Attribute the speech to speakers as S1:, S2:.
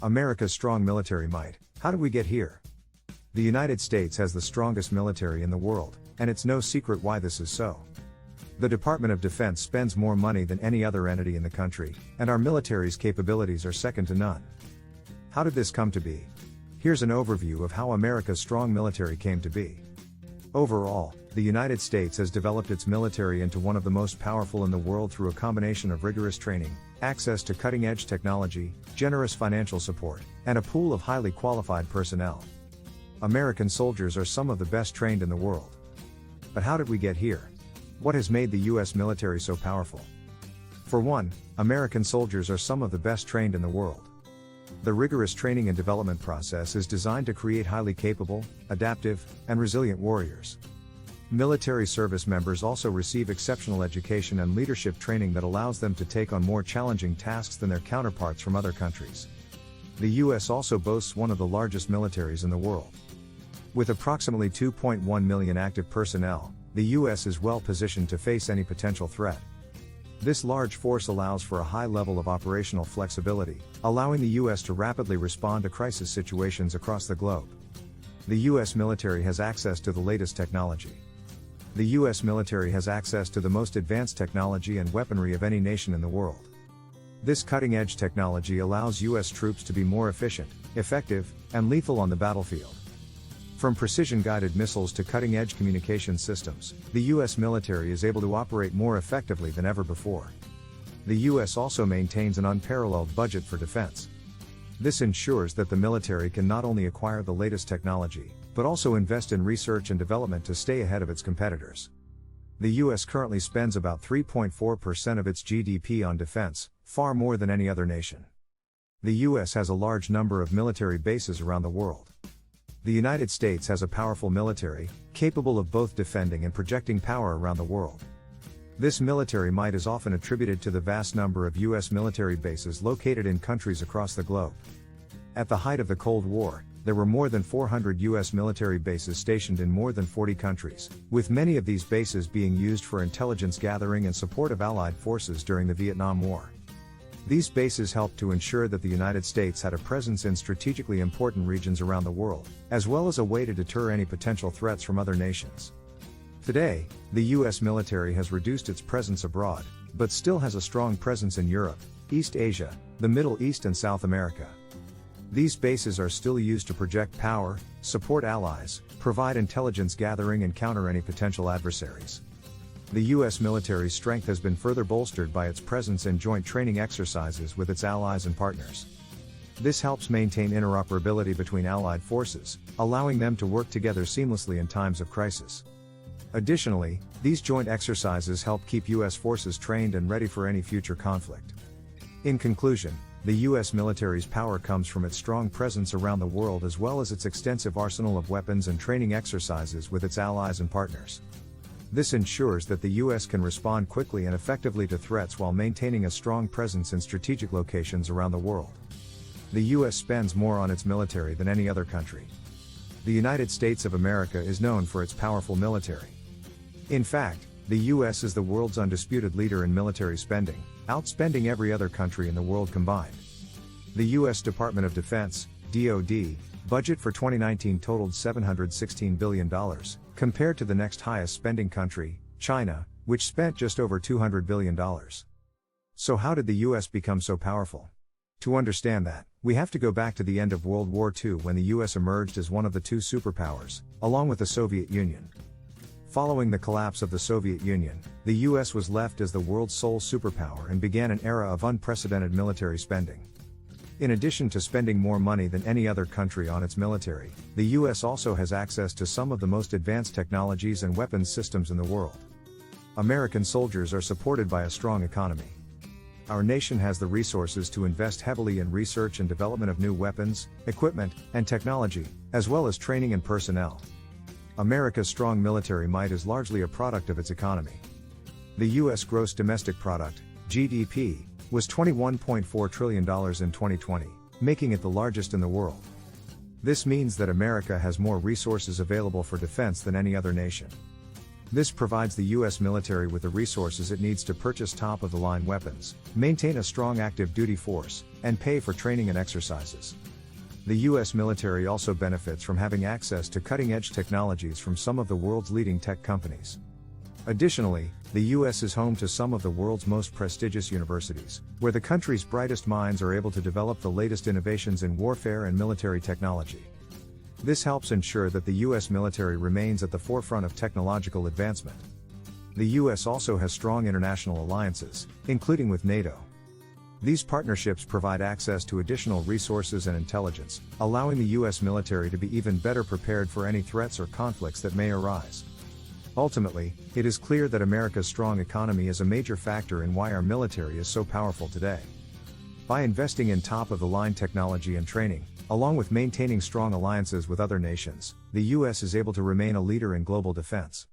S1: America's strong military might. How did we get here? The United States has the strongest military in the world, and it's no secret why this is so. The Department of Defense spends more money than any other entity in the country, and our military's capabilities are second to none. How did this come to be? Here's an overview of how America's strong military came to be. Overall, the United States has developed its military into one of the most powerful in the world through a combination of rigorous training, access to cutting-edge technology, generous financial support, and a pool of highly qualified personnel. American soldiers are some of the best trained in the world. But how did we get here? What has made the U.S. military so powerful? For one, American soldiers are some of the best trained in the world. The rigorous training and development process is designed to create highly capable, adaptive, and resilient warriors. Military service members also receive exceptional education and leadership training that allows them to take on more challenging tasks than their counterparts from other countries. The U.S. also boasts one of the largest militaries in the world. With approximately 2.1 million active personnel, the U.S. is well positioned to face any potential threat. This large force allows for a high level of operational flexibility, allowing the U.S. to rapidly respond to crisis situations across the globe. The U.S. military has access to the latest technology. The U.S. military has access to the most advanced technology and weaponry of any nation in the world. This cutting-edge technology allows U.S. troops to be more efficient, effective, and lethal on the battlefield. From precision-guided missiles to cutting-edge communication systems, the U.S. military is able to operate more effectively than ever before. The U.S. also maintains an unparalleled budget for defense. This ensures that the military can not only acquire the latest technology, but also invest in research and development to stay ahead of its competitors. The U.S. currently spends about 3.4% of its GDP on defense, far more than any other nation. The U.S. has a large number of military bases around the world. The United States has a powerful military, capable of both defending and projecting power around the world. This military might is often attributed to the vast number of U.S. military bases located in countries across the globe. At the height of the Cold War, there were more than 400 U.S. military bases stationed in more than 40 countries, with many of these bases being used for intelligence gathering and support of Allied forces during the Vietnam War. These bases helped to ensure that the United States had a presence in strategically important regions around the world, as well as a way to deter any potential threats from other nations. Today, the U.S. military has reduced its presence abroad, but still has a strong presence in Europe, East Asia, the Middle East and South America. These bases are still used to project power, support allies, provide intelligence gathering and counter any potential adversaries. The U.S. military's strength has been further bolstered by its presence in joint training exercises with its allies and partners. This helps maintain interoperability between allied forces, allowing them to work together seamlessly in times of crisis. Additionally, these joint exercises help keep U.S. forces trained and ready for any future conflict. In conclusion, the U.S. military's power comes from its strong presence around the world as well as its extensive arsenal of weapons and training exercises with its allies and partners. This ensures that the U.S. can respond quickly and effectively to threats while maintaining a strong presence in strategic locations around the world. The U.S. spends more on its military than any other country. The United States of America is known for its powerful military. In fact, the U.S. is the world's undisputed leader in military spending, outspending every other country in the world combined. The U.S. Department of Defense, DoD, budget for 2019 totaled $716 billion, compared to the next highest spending country, China, which spent just over $200 billion. So how did the U.S. become so powerful? To understand that, we have to go back to the end of World War II when the U.S. emerged as one of the two superpowers, along with the Soviet Union. Following the collapse of the Soviet Union, the U.S. was left as the world's sole superpower and began an era of unprecedented military spending. In addition to spending more money than any other country on its military, the U.S. also has access to some of the most advanced technologies and weapons systems in the world. American soldiers are supported by a strong economy. Our nation has the resources to invest heavily in research and development of new weapons, equipment, and technology, as well as training and personnel. America's strong military might is largely a product of its economy. The U.S. gross domestic product, GDP, was $21.4 trillion in 2020, making it the largest in the world. This means that America has more resources available for defense than any other nation. This provides the US military with the resources it needs to purchase top-of-the-line weapons, maintain a strong active duty force, and pay for training and exercises. The US military also benefits from having access to cutting-edge technologies from some of the world's leading tech companies. Additionally, the US is home to some of the world's most prestigious universities, where the country's brightest minds are able to develop the latest innovations in warfare and military technology. This helps ensure that the US military remains at the forefront of technological advancement. The US also has strong international alliances, including with NATO. These partnerships provide access to additional resources and intelligence, allowing the US military to be even better prepared for any threats or conflicts that may arise. Ultimately, it is clear that America's strong economy is a major factor in why our military is so powerful today. By investing in top-of-the-line technology and training, along with maintaining strong alliances with other nations, the US is able to remain a leader in global defense.